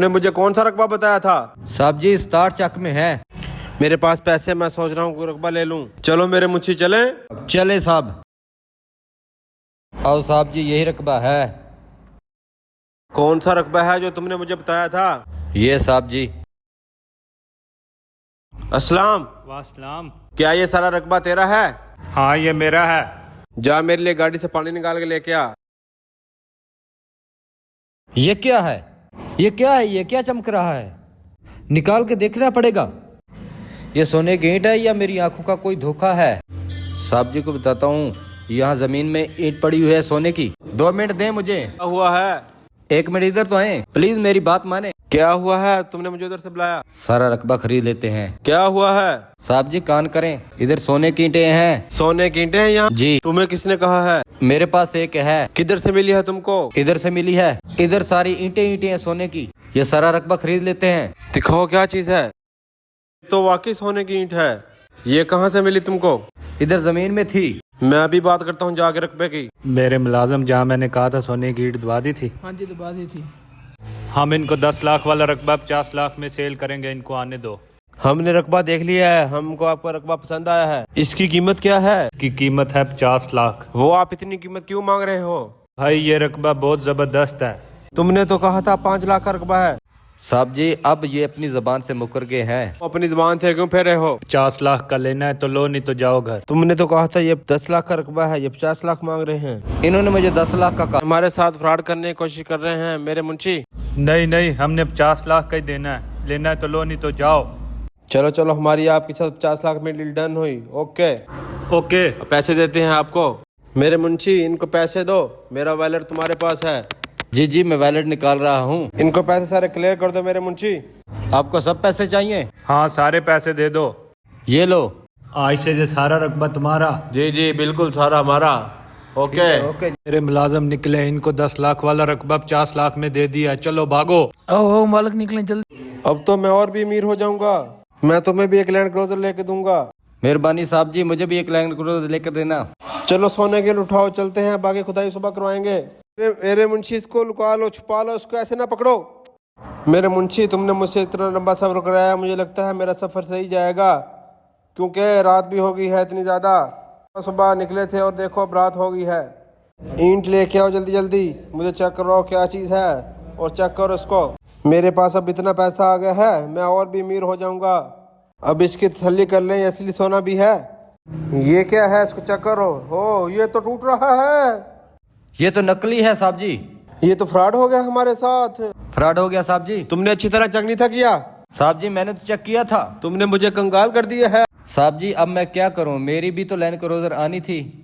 तुमने मुझे कौन सा रकबा बताया था? साहब जी स्टार चक में है। मेरे पास पैसे, मैं सोच रहा हूँ कोई रकबा ले लूँ। चलो मेरे मुंशी चलें? चले साहब। आओ साहब जी यही रकबा है। कौन सा रकबा है जो तुमने मुझे बताया था? ये साहब जी। अस्सलाम। वासलाम। क्या ये सारा रकबा तेरा है? हाँ ये मेरा है। जा मेरे लिए गाड़ी से पानी निकाल के लेके आ। ये क्या है? ये क्या है? ये क्या चमक रहा है? निकाल के देखना पड़ेगा। ये सोने की ईंट है या मेरी आंखों का कोई धोखा है? साहब जी को बताता हूँ, यहाँ जमीन में ईंट पड़ी हुई है सोने की। 2 मिनट दें मुझे। क्या हुआ है? 1 मिनट इधर तो आए प्लीज, मेरी बात माने। क्या हुआ है? तुमने मुझे उधर से बुलाया? सारा रकबा खरीद लेते हैं। क्या हुआ है? साहब जी कान करें, इधर सोने की ईंटें हैं। सोने की ईंटें हैं यहाँ? जी। तुम्हें किसने कहा है? मेरे पास एक है। किधर से मिली है तुमको? इधर से मिली है। इधर सारी ईंटें ईंटें हैं सोने की। ये सारा रकबा खरीद लेते हैं। दिखाओ क्या चीज है। तो वाकई सोने की ईंट है। ये कहाँ से मिली तुमको? इधर जमीन में थी। मैं अभी बात करता हूँ जाके रकबे की। मेरे मुलाजम जहाँ मैंने कहा था सोने की ईंट दबा दी थी। हाँ जी दबा दी थी। हम इनको 10 लाख वाला रकबा 50 लाख में सेल करेंगे, इनको आने दो। हमने रकबा देख लिया है, हमको आपका रकबा पसंद आया है। इसकी कीमत क्या है? इसकी कीमत है 50 लाख। वो आप इतनी कीमत क्यों मांग रहे हो? भाई ये रकबा बहुत जबरदस्त है। तुमने तो कहा था 5 लाख का रकबा है। साहब जी अब ये अपनी जबान से मुकर गए हैं। अपनी जुबान से क्यों फेरे हो? 50 लाख का लेना है तो लो, नहीं तो जाओ घर। तुमने तो कहा था ये 10 लाख का रकबा है, ये 50 लाख मांग रहे हैं। इन्होंने मुझे 10 लाख का कहा। हमारे साथ फ्रॉड करने की कोशिश कर रहे हैं मेरे मुंशी। नहीं नहीं, हमने 50 लाख का ही देना है। लेना है तो लो, नहीं तो जाओ। चलो चलो, हमारी आपके साथ 50 लाख में डील डन हुई। Okay okay. पैसे देते हैं आपको। मेरे मुंशी इनको पैसे दो, मेरा वॉलेट तुम्हारे पास है। जी जी मैं वैलेट निकाल रहा हूँ। इनको पैसे सारे क्लियर कर दो मेरे मुंशी। आपको सब पैसे चाहिए? हाँ सारे पैसे दे दो। ये लो। आज से ये सारा रकबा तुम्हारा। जी जी बिल्कुल, सारा हमारा। Okay okay. मेरे मुलाजम निकले, इनको 10 लाख वाला रकबा 50 लाख में दे दिया। चलो भागो। ओ मालिक निकले जल्दी। अब तो मैं और भी अमीर हो जाऊंगा। मैं तुम्हें भी एक लैंड क्रूजर लेके दूंगा। मेहरबानी साहब जी, मुझे भी एक लैंड क्रूजर लेकर देना। चलो सोने के लिए उठाओ, चलते हैं, बाकी खुदाई सुबह करवाएंगे। मेरे मुंशी इसको लुका लो, छुपा लो, इसको ऐसे ना पकड़ो। मेरे मुंशी तुमने मुझसे इतना लंबा सफर कराया, मुझे लगता है मेरा सफर सही जाएगा, क्योंकि रात भी हो गई है इतनी ज्यादा। सुबह निकले थे और देखो अब रात हो गई है। ईंट लेके आओ जल्दी जल्दी, मुझे चेक करवाओ क्या चीज़ है और चेक करो इसको। मेरे पास अब इतना पैसा आ गया है, मैं और भी अमीर हो जाऊंगा। अब इसकी तसल्ली कर लें, असली सोना भी है। ये क्या है, इसको चेक करो। हो ये तो टूट रहा है। ये तो नकली है साहब जी। ये तो फ्रॉड हो गया हमारे साथ। फ्रॉड हो गया साहब जी। तुमने अच्छी तरह चेक नहीं था किया। साहब जी मैंने तो चेक किया था। तुमने मुझे कंगाल कर दिया है। साहब जी अब मैं क्या करूं, मेरी भी तो लैंड क्रूजर आनी थी।